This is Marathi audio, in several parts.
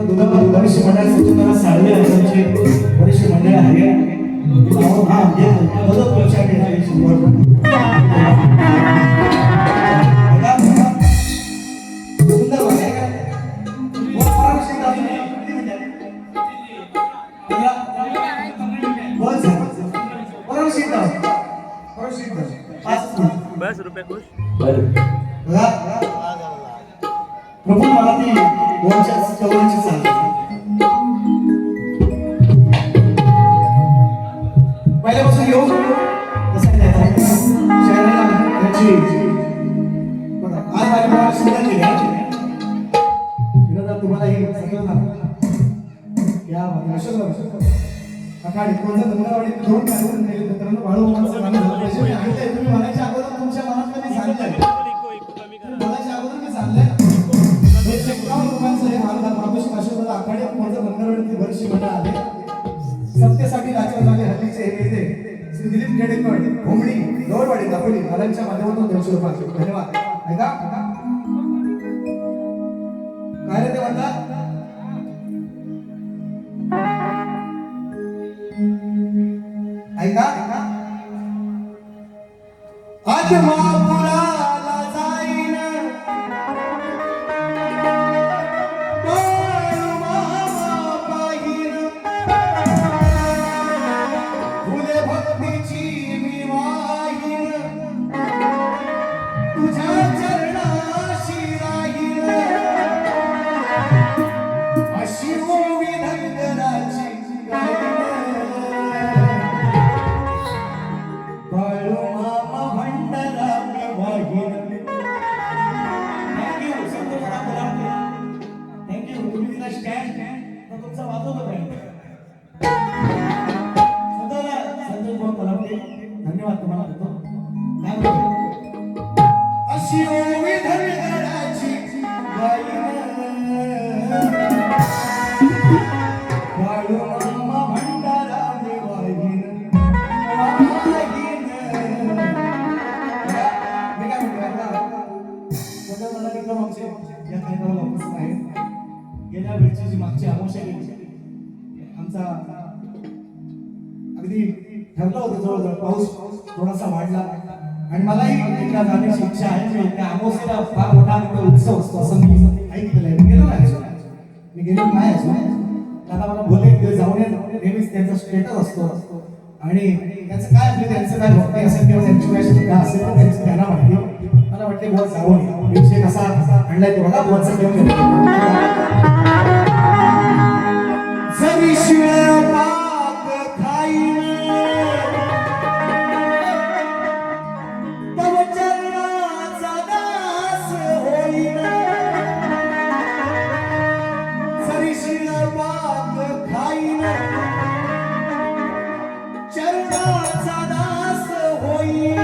बरीचशी मंडळासाठी मला साळवे आश्रमचे बरीचशी मंडळ आहे. हा बदल तुमच्याकडे आहे शंभर सुंदर आहे का? बस रुपये खुश प्रभू मला ती दोनच्या चौऱ्याची सांग पहिल्यापासून येऊ कसं शहराला त्याची आज माझ्या मला सुंदर केली तुम्हाला हे सगळं ना या अखाडी कोणत्या धंदावाडी दोन काढून नेले मित्रांनो वाळू तुम्ही म्हणायच्या अगोदर तुमच्या मनात कधी सांगितलं बोलायच्या अगोदर मी सांगलंय आखाडे माझं मंगळवाडी वर्षी मंडळ आले सत्तेसाठी राजकारण झाले हल्लीचे हे नेते श्री दिलीप खेडेकर घोमडी गौरवाडी दापोली आलांच्या माध्यमातून 200 रुपये धन्यवाद. ऐका काय रे ते म्हणतात ऐका आज महापुराला जाईन फुले भक्तीची मी वाहीन तुझ्या चरणाशी राहीन अशी ओवी धनगराची बाळू मामा भंडारा मी वाहीन. थँक्यू थँक्यू तुम्ही दिला स्टँड तर तुमचा वाजवत आहे धन्यवाद तुम्हाला देतो. काय बोलतो अशी ओवी धनगराची बाळू मामा भंडारा मी वाहीन. मी काय म्हणतो मला एकदम आमचे या कार्यक्रमाला उपस्थित आहेत. गेल्या वेळची जी मागची आमोशा गेली आमचा अगदी ठरलं होतं जवळजवळ पाऊस थोडासा वाढला आणि मलाही एकदा जाण्याची इच्छा आहे. त्या आमोसेला फार मोठा उत्सव असतो असं मी ऐकलेलं आहे. मी गेलो नाही मी गेलो नाही दादा मला बोलले की जाऊन नेहमीच त्यांचा स्टेटस असतो आणि त्यांचं काय आपले त्यांचं काय भक्ती असेल किंवा त्यांची काय का असेल तर त्यांचं त्यांना माहिती. मला वाटते बहुत जाऊन विषय कसा आणलाय तो बघा बोलचा घेऊन जरी शिळ पाक खाईन तव चरणाचा दास होईन. जरी शिळ पाक खाईन चरणाचा दास होईन.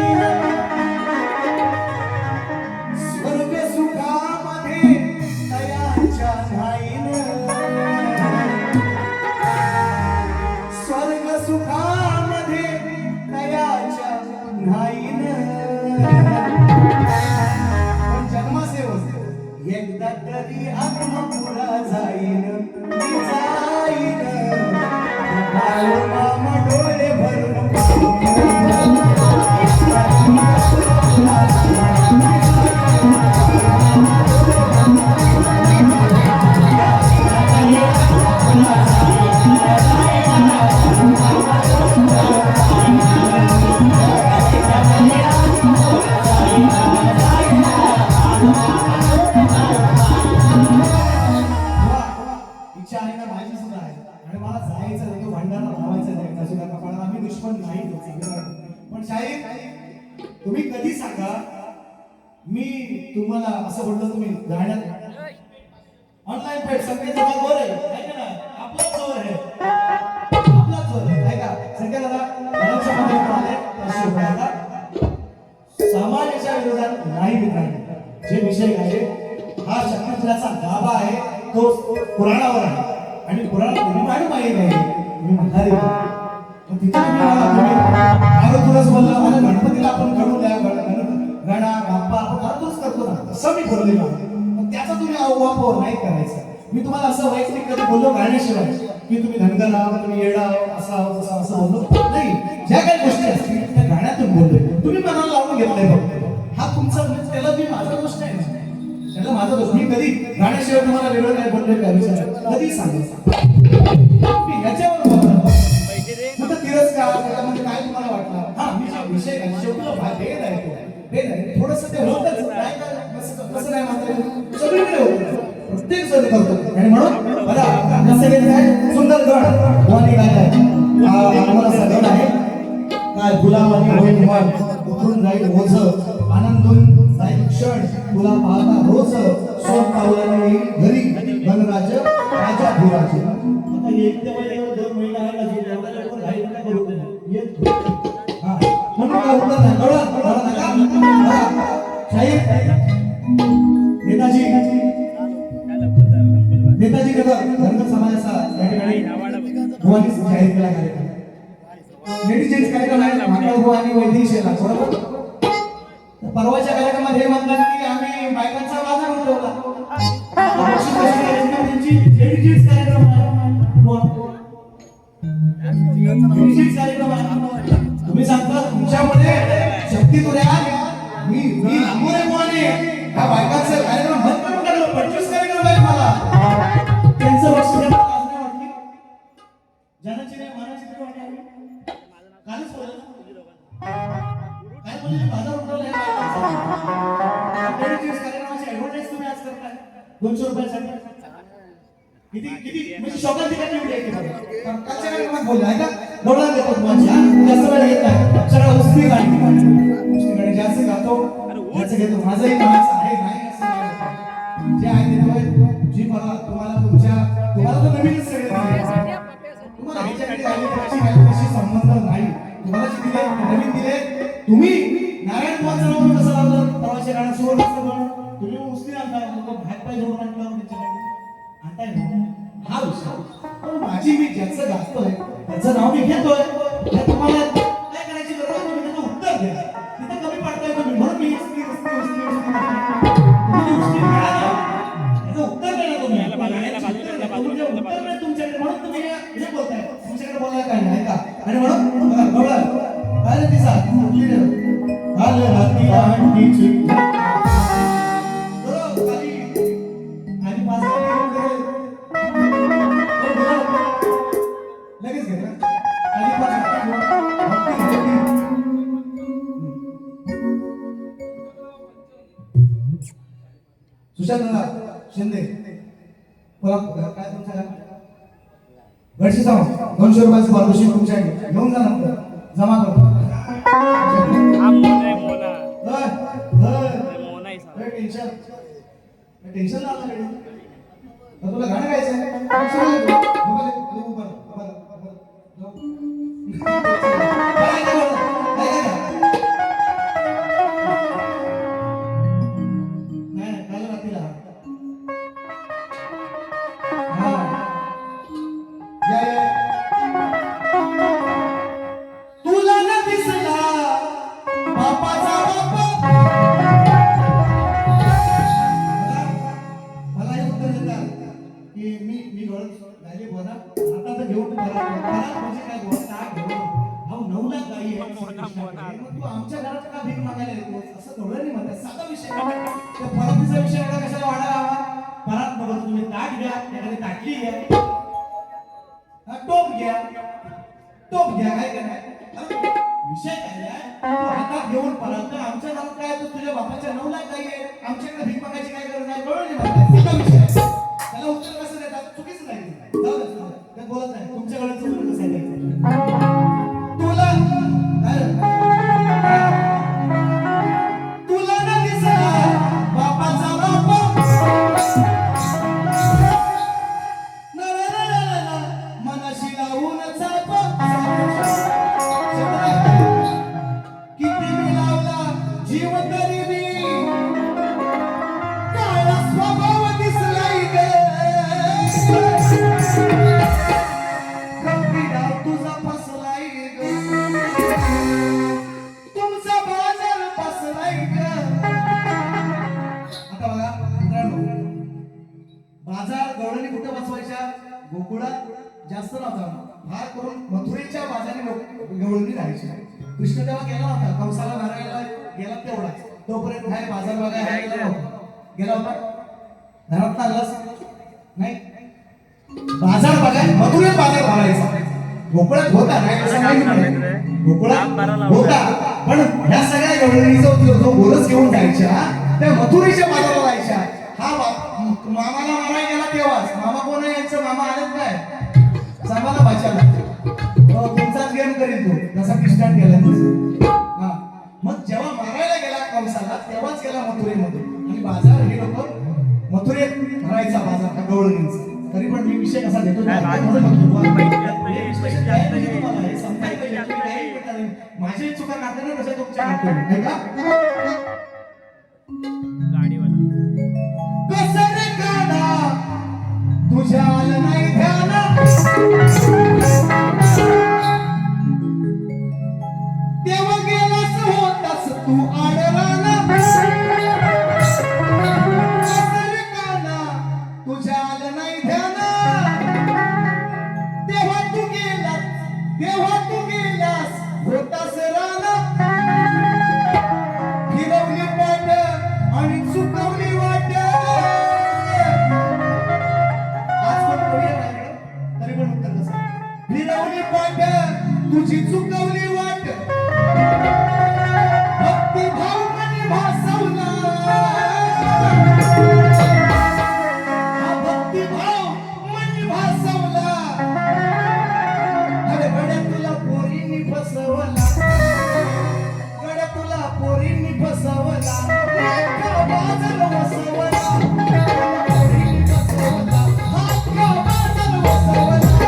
स्वर्ग सुखामध्ये तयाच्या राहीन. स्वर्ग सुखामध्ये तयाच्या राहीन. पण जन्मासेवक एकदा तरी आत्मपुरा जाईन मी जाईन. बाळू मामा डोळे भरून इच्छा आहे ना माझी सुद्धा आहे आणि मला जायचं नाही भांडारा लावायचं नाही त्या सुद्धा कपाळाला आम्ही दुश्मन नाही पण शाहीर तुम्ही कधी सांगा मी तुम्हाला असं म्हणलं तुम्ही गाण्यात ऑनलाईन पेट सगळे जमा जोर आहे का ना आपला जोर आहे आपला जोर आहे का सगळे दादा समाजाच्या विरोधात नाही मित्रांनो जे विषय आहे हा शक्तिपुराचा गाभा आहे तो पुराणावर आहे आणि पुराण तुम्ही माहिती आहे तुम्ही म्हणणारे तुलाच बोललं मला गणपतीला आपण घडूया गणा बाप्पा आपण अर्धच करतो ना तसं मी बोललेलो पण त्याचा तुम्ही वापर नाही करायचा मी तुम्हाला असं वैयक्तिक कधी बोललो गाण्याशिवाय की तुम्ही धनगर आहात, तुम्ही येडा आहात, असं आहोत तसं असं बोललो नाही. ज्या काही गोष्टी असतील त्या गाण्यातून बोललोय, तुम्ही मनाला लावून घेतलंय फक्त. हा तुमचा म्हणजे त्याला मी माझा दोष नाही ना, त्याला माझा दोष. मी कधी गाण्याशिवाय तुम्हाला वेगळं काय बोललोय काय विचार कधी सांगितलं मी याच्यावर बोलतो. कुठं तिरस्कार त्याच्यामध्ये काय तुम्हाला वाटलं? हा मी जो विषय काय शेवटला भेद आहे तो भेद आहे थोडंसं ते होतच काय कसं नाही म्हणता सगळीकडे होतं, प्रत्येक जण करतो. आणि म्हणून बघा कसं काय सुंदर गण भवानी गायलाय आम्हाला सगळं आहे काय गुलाबानी होईल मन उतरून जाईल ओझ आनंदून जाईल क्षण तुला पाहता रोज सोड पावलाने येईल घरी गणराज राजा धुराचे. आता एक ते महिन्यावर 2 महिना आहे का जे एवढ्या लवकर घाई नका करू येत हा म्हणून काय उत्तर नाही कळलं नका शाहीर नेताजी नेताजी धनगर समाजाचा या ठिकाणी भवानी जाहीर केला कार्यक्रम लेडीज कार्यक्रम आहे माकळ आणि वैदेशीला बरोबर. परवाच्या कार्यक्रमात हे म्हणतात की आम्ही बायकांचा बाजार उठवला त्यांची लेडीज कार्यक्रम आहे कार्यक्रम आहे. तुम्ही सांगता तुमच्यामध्ये शक्ती तुऱ्या मी लांबून कोणी या बायकांचा कार्यक्रम बंद करून टाकलं 25 कार्यक्रम आहेत मला त्यांचं लक्ष द्यायला आज नाही वाटली जनाची नाही मानाची तरी वाटली कालच बोलले काय बोलले बाजार उठवला हे लेडीज कार्यक्रमाची ऍडव्हर्टाइज तुम्ही आज करताय 200 रुपयासाठी किती किती म्हणजे शॉकात ठिकाणी एवढी आहे बघा कालच्या कार्यक्रमात बोलले आहे का डोळा देतो तुम्हाला जास्त वेळ घेत नाही सगळं उस्ती गाडी जास्त गातो ज्याचं घेतो माझंही माणसं आहे नाही असं नाही जे आहे ते जी मला तुम्हाला तर नवीनच सगळे दिले तुम्हाला ह्याच्याकडे काही संबंध नाही तुम्हाला जे दिले नवीन दिले तुम्ही नारायण बुवांचं नाव कसं लावलं प्रवासी गाणं सुवर्ण तुम्ही उस्ती आणता भात पाय जोडून आणला त्यांच्याकडे आणताय हा विषय माझी मी ज्याचं गाजतोय त्याचं नाव मी घेतोय तुम्हाला काय करायची गरज तुम्ही त्याचं उत्तर द्या तिथं कमी पडताय तुम्ही म्हणून मी तुम्ही उत्तर द्या तुम्ही उत्तर नाही तुमच्याकडे म्हणून तुम्ही हे बोलताय तुमच्याकडे बोलायला काय नाही का. आणि म्हणून बघा काय रे तिचा घाल हाती आणखीची बरोबर आणि 5 लगेच घे ना सुशांत शिंदे बोला काय तुमचं काय गडशी जाऊ 200 रुपयाचं पारितोषिक तुमच्याकडे घेऊन जा ना जमा करतो टेन्शन तुला गाणं गायचं आमच्या घरात का भीक मागायला येतो असं थोडं नाही म्हणतात साधा विषय परतीचा विषय कशाला वाढायला हवा. परत बघा तुम्ही ताट घ्या एखादी ताटली घ्या टोप घ्या काय करणार विषय काय आहे हातात घेऊन परत आमच्या घरात काय तुझ्या बापाच्या 9 लाख गाई आहे आमच्याकडे भीक मागायची काय गरज नाही कळलं नाही साधा विषय त्याला उत्तर कसं देतात चुकीच नाही जाऊ दे बोलत नाही तुमच्याकडे उत्तर कसं द्यायचं तुला न दिसला बापाचा बाप मनाशी लावून चाप किती मी लावला जीव तरी मी काळा स्वभाव दिसला गोकुळात जास्त नव्हता, फार करून मथुरेच्या बाजारी गवळणी राहायची. कृष्ण तेव्हा गेला होता, कंसाला मारायला गेला तेवढाच, तोपर्यंत काय बाजार बघायला गेला नव्हता. गेला होता घरात आणलास नाही, बाजार बघाय मथुरेत बाजार भरायचा. गोकुळात होता नाही असं नाही, गोकुळात होता, पण ह्या सगळ्या गवळणीचा जो बोलच घेऊन जायच्या त्या मथुरेच्या बाजाराला जायच्या. हा मामाला मामा गेला तेव्हाच. मामा कोण आहे यांचं? मामा आलेत काय सांगायला भाषाला तुमचाच गेम करीत तो जसा कृष्णात गेला. हा मग जेव्हा मारायला गेला कंसाला तेव्हाच गेला मथुरेमध्ये, आणि बाजार हे लोक मथुरेत भरायचा बाजार हा गवळणींचा. तरी पण मी विषय कसा देतो माझी चुका नाते कशा तुमच्या नाही का? कसं रे काना तुझ्या आलं नाही ध्यान, तेव्हा गेलास होतास तू आडराना. कसं रे काना तुझ्या आलं नाही ध्यान, तेव्हा तू गेलास होतास राना. फिरवली पाट आणि चुकवली वाट. आज पण कोणी नाही तरी पण उत्तर कसं? फिरवली पाट तुझी चुकवली वाट, भक्ती भाव मनी भासवला. हा भक्ती भाव मनी भासवला. अरे गड्या तुला पोरींनी फसवला, गड्या तुला पोरींनी फसवला. बाजार वसवला, पोरींनी फसवला. बाजार वसवला,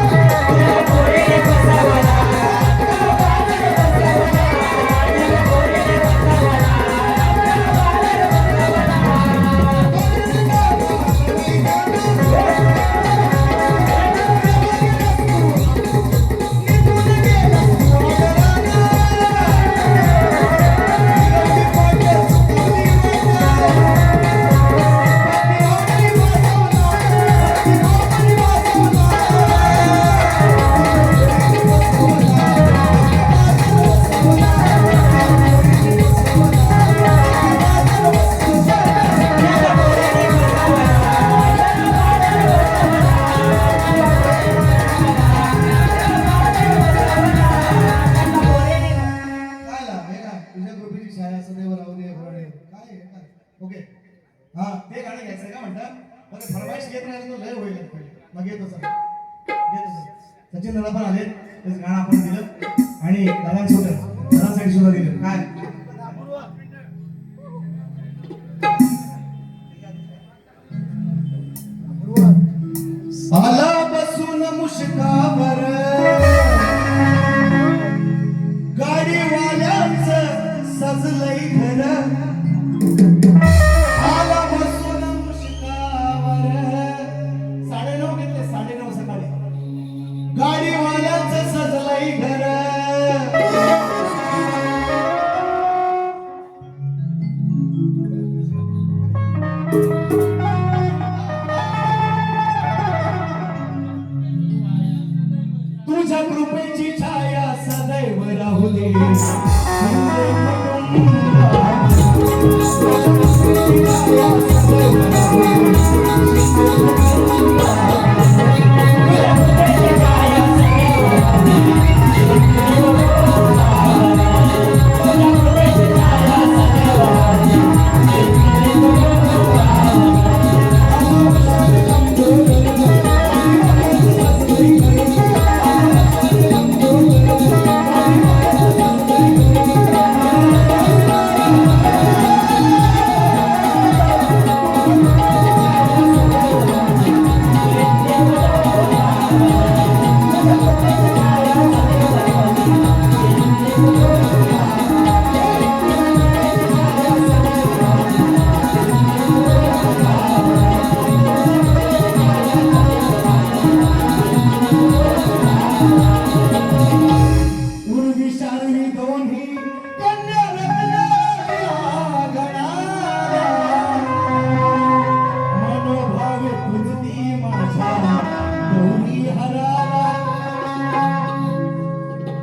पोरींनी फसवला. ओके हा ते गाणं घ्यायचं का म्हणतात? बरं फरमाईश घेत नाही तो लय होईल मग घेतो सर, सचिन दादा पण आले, तेच गाणं आपण दिलं आणि दादांसाठी सुद्धा दिलं. काय आला बसून मुश्कावर गाडीवाल्यांचं सजलंय घर. आला बसून मुश्कावर 9:30 घेतले 9:30 सकाळी. गाडीवाल्यांचं सजलंय घर. तुझ्या कृपेची छाया सदैव राहू दे.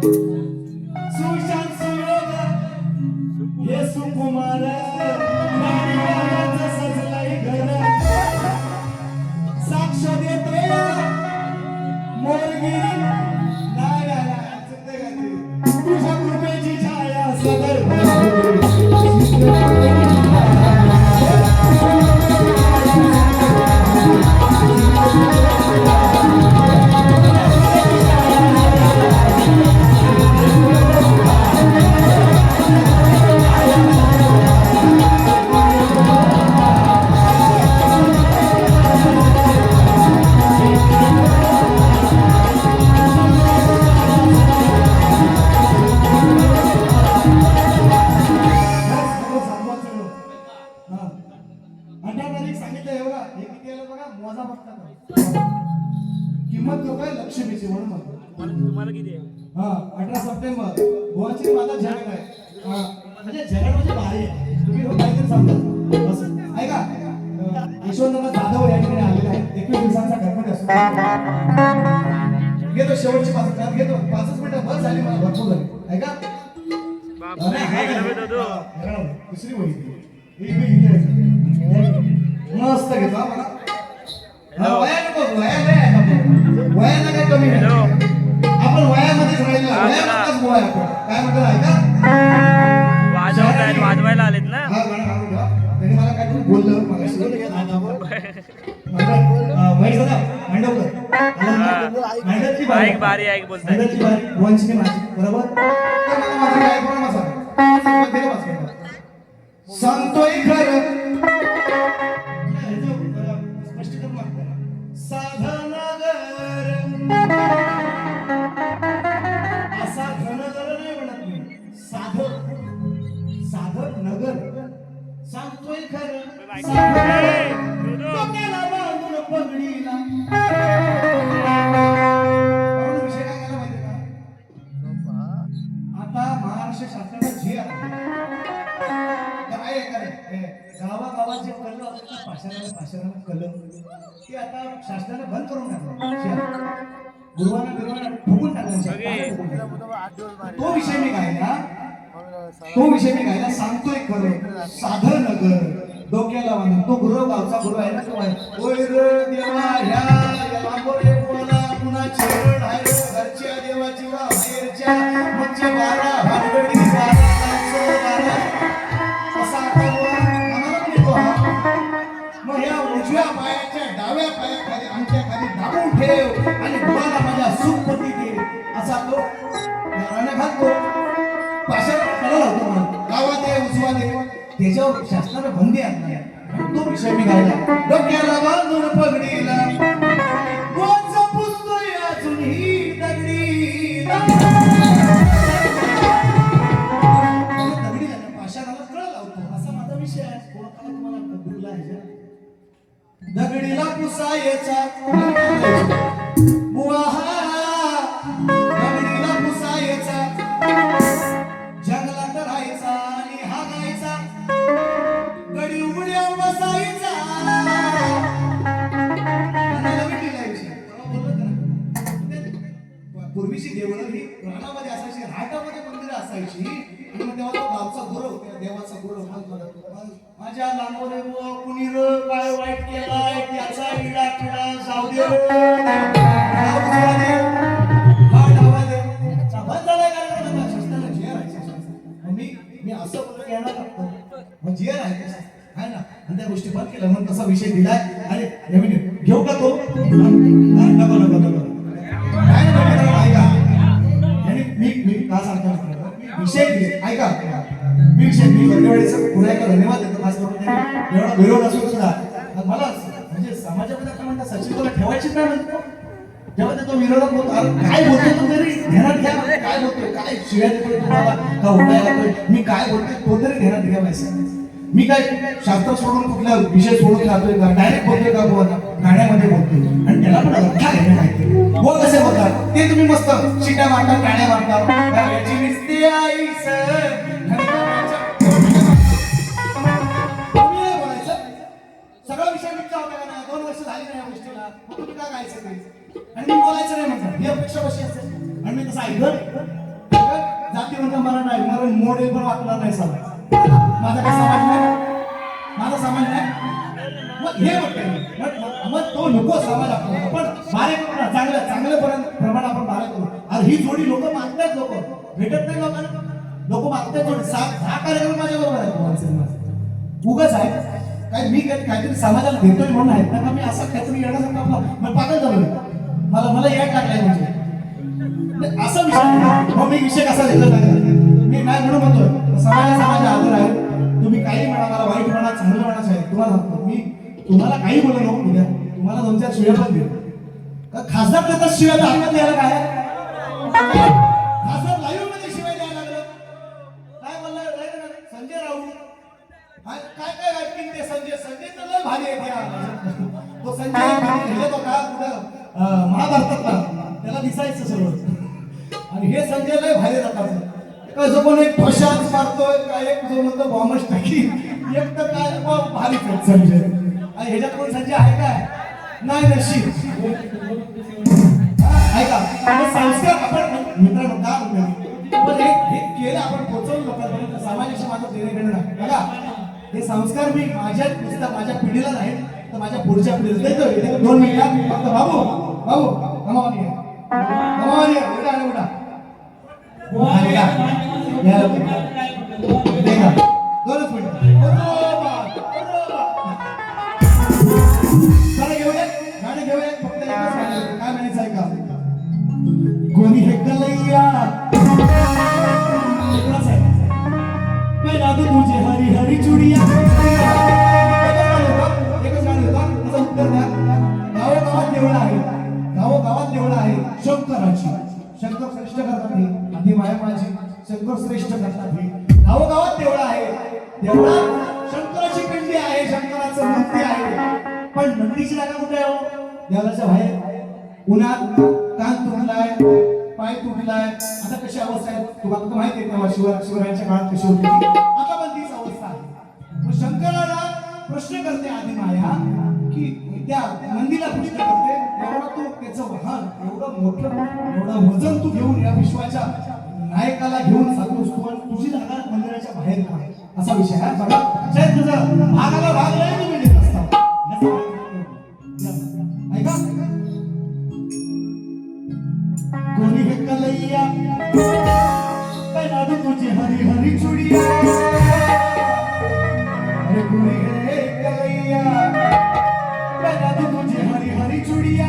सुशांत सुयोग हे सुकुमार गाडीवाल्याचं सजलंय घर साक्ष देते मोरगी नाही तुझ्या कृपेची छाया सदैव किंमत तो काय लक्ष्मीची म्हणून म्हणतो तुम्हाला किती आहे? 18 सप्टेंबर गोवाची माता जगत आहे म्हणजे जगत म्हणजे भारी आहे तुम्ही लोक काहीतरी समजा बस ऐका यशवंतराव जाधव या ठिकाणी आलेले आहेत 21 दिवसांचा गणपती असतो घेतो शेवटची 5 मिनिटं घेतो 5 मिनिटं बस झाली मला भरपूर झाली ऐका दुसरी वही मस्त घेतो मला वया नको वयाला काय कमी नाही आपण वयामध्येच राहिलो वयामध्येच गोवा आपण काय म्हणतो ऐका वाजवायला आलेत ना हा गाणं गाऊन घ्या त्यांनी मला काहीतरी बोललं मगाशी महेश दादा मांडवची बारी ऐक बोलताय मांडवची बारी वंशनी माझी बरोबर तर मला माझं काय बोलणं माझा सांगतोय खरं साधनगर असा घनगर नाही म्हणत मी साधक नगर सांगतोय खरं डोक्याला बांधून पगडीला विषय काय केला माहिती का आता महाराष्ट्र शासनाचा जे आहे गावागावाचे कल पाषाणाला कल ते आता शासनाने बंद करून टाकलं गुरुवाना बिरुवाना फुकून टाकलं तो विषय मी गायला सांगतोय खरं साधं नगर डोक्याला बांधून तो गुरु गावचा गुरु आहे ना तो ओय रे देवा ह्या लांबोरे बोला पुन्हा चरण आहे घरच्या देवाची वा बाहेरच्या म्हणजे 12 भानगडी 12 असा आम्हाला मिळतो हा मग या उजव्या पायाच्या डाव्या पायाखाली आमच्या खाली दाबून ठेव आणि गुरुला माझ्या सुखपती दे असा तो गाणं घालतो पाशाला कळला होतो म्हणून गावात आहे उजवा दे त्याच्यावर शासनाने बंदी आणली तो विषय मी गायला डोक्याला बांधून पगडीला कोणचा पुसतोय अजूनही दगडीला पाशाला कळ लावतो असा माझा विषय आहे कोणाला तुम्हाला गुरुला आहे दगडीला पुसायचा बुवा दगडीला पुसायचा जंगलात राहायचा आणि हा गायचा गडी उघड्या बसायचा पूर्वीची देवळं ही रानामध्ये असायची राटामध्ये मंदिरं असायची आणि मग तेव्हा तो गावचा गुरु देवाचा गुरु माझ्या लांबोरे कुणी काय वाईट केलाय त्याचा इडा पिडा जाऊ दे मी असं बोलतो येणार लागतो जे आहे ना आणि त्या गोष्टी बंद केल्या म्हणून तसा विषय दिलाय आणि नवीन घेऊ का तो नको नको नको ऐका मी का सांगतो विषय ऐका मी विषय मी वेळेस पुन्हा एकदा धन्यवाद देतो खास करून एवढा विरोध असून सुद्धा मला म्हणजे समाजामध्ये आता म्हणतात सचिन तुला ठेवायची काय म्हणतो जेव्हा तो विरोधात बोलतो काय बोलतो तो तरी ध्यानात घ्या काय बोलतोय काय शिव्या देतोय तुम्हाला का उठायला मी काय बोलतोय तो तरी ध्यानात घ्या माहिती मी काय शास्त्र सोडून कुठला विषय सोडून जातोय का डायरेक्ट बोलतोय का गाण्यामध्ये बोलतोय आणि त्याला पण अर्थ आहे माहिती हो कसे बोलतात ते तुम्ही मस्त शिट्या मारता टाळ्या मारता याची निस्ते आईस सगळा विषय मिटला होता का नाही 2 वर्ष झाली नाही या गोष्टीला तुम्ही काय गायचं आणि मी बोलायचं नाही म्हणतात ही अपेक्षा कशी असेल आणि मी तसं ऐकलं जाती म्हणजे मला नाही, मला मोडेल पण वाटणार नाही सर. माझा काय समाज नाही, माझा समाज नाही. मग हे मग तो नको समाज आपला, पण बारे करू ना, चांगलं चांगलं प्रमाण आपण बारे करू. आणि ही जोडी लोक मागतात, लोक भेटत नाही लोकांना, लोक मागतात जोडी. 6 कार्यक्रम माझ्या बरोबर आहेत. उगाच आहे काय, मी काहीतरी समाजाला देतोय म्हणून आहेत ना, मी असं काहीतरी येण्यासारखं आपला पागल झालो. मला याड लागलाय म्हणजे असा विषय. मग मी विषय कसा घेतला मी नाही म्हणून म्हणतोय, समाजा आदर आहे. तुम्ही काही म्हणा, मला वाईट म्हणा, चांगलं म्हणा साहेब, तुम्हाला सांगतो मी, तुम्हाला काही बोलू नको उद्या, तुम्हाला 2-4 शिव्या पण देऊ. खासदार देतात शिव्या, तर आत्ता द्यायला काय खासदार लाईव्ह मध्ये शिवाय द्यायला लागलं. काय बोलला संजय राऊत, काय काय वाटतील ते संजय तर लय भारी आहे. तो संजय तो का कुठं महाभारतातला, त्याला दिसायचं सर्व. आणि हे संजय लय भारी जातात. कसं कोण एक फशाच मारतोय, काय एक जो म्हणतो बॉम्बच टाकी, एक तर काय भारी संजय. आणि ह्याच्यात कोण संजय आहे काय, नाही नशीब. ऐका संस्कार आपण मित्रांनो का पण हे केलं आपण पोहोचवलं लोकांपर्यंत, समाजाशी माझं देणे घेणं नाही बघा. हे संस्कार मी माझ्या पिढीला नाही तर माझ्या पुढच्या पिढीला देतो. 2 मिनिटात फक्त बाबू कमावणी काय म्हणायचं आहे का, कोणी हे कलैया मैं तुझे हरी हरी चुडिया. एकच गाणं होतं, त्याचं उत्तर द्या. गावोगावात देवळं आहे, गावोगावात देवळं आहे शंकराची. शंकर श्रेष्ठ करतात हे, आधी माया माझी शंकर श्रेष्ठ करतात हे. गावोगावात देवळं आहे, देवळात शंकराची पिंडी आहे, शंकराचं मूर्ती आहे. पण नंदीची जागा कुठे आहे हो? देवळाच्या बाहेर. उन्हात कान तुटलाय, पाय तुटलाय, आता कशी अवस्था आहे तुम्हाला माहिती आहे. तेव्हा शिवरायांच्या काळात कशी होती, आता पण तीच अवस्था आहे. मग शंकराला प्रश्न करते आधी माया की त्या नंदीला प्रश्न करते, एवढा तू त्याचं वाहन एवढं मोठं, एवढं वजन तू घेऊन या विश्वाच्या नायकाला घेऊन जातोस तू, आणि तुझी जागा मंदिराच्या बाहेर का, असा विषय आहे बघा. शायद तुझं भागाला भाग नाही तुम्ही देत असता. ऐका कोणी हे कलैया पहना तुझे हरी हरी चुडिया. अरे कोणी हे कलैया पहना तुझे हरी हरी चुडिया.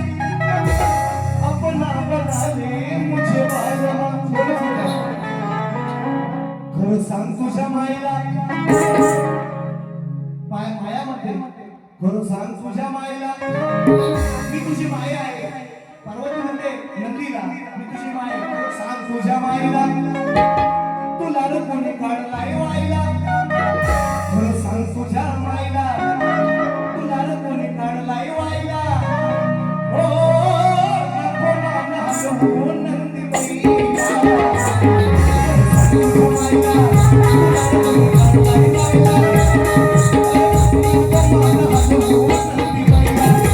अपना बना ले मुझे बाजवा. खरं सांग तुझ्या मायला, मायामध्ये खरं सांग तुझ्या मायला, मी तुझी माया आहे. पार्वती म्हणते नंदीला, मी तुझी माया. सांग तुझ्या मायला, तुला रे कोणी काढलाय वायला. खरं सांग तुझ्या मायला, तुला रे कोणी काढलाय वायला. ओ नको माना हसवू नंदी बाईला. सांग तुझ्या मायला, तुला रे कोणी काढलाय वायला.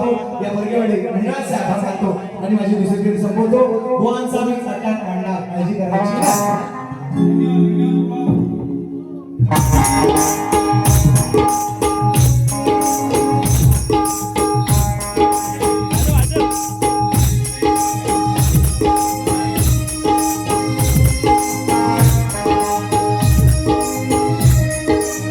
मानतो या वर्गवाडी मंडळाचे आभार मानतो आणि माझी दुसरी वेळ संपवतो. बुवांचा मी सत्यात मांडणार काळजी करायची.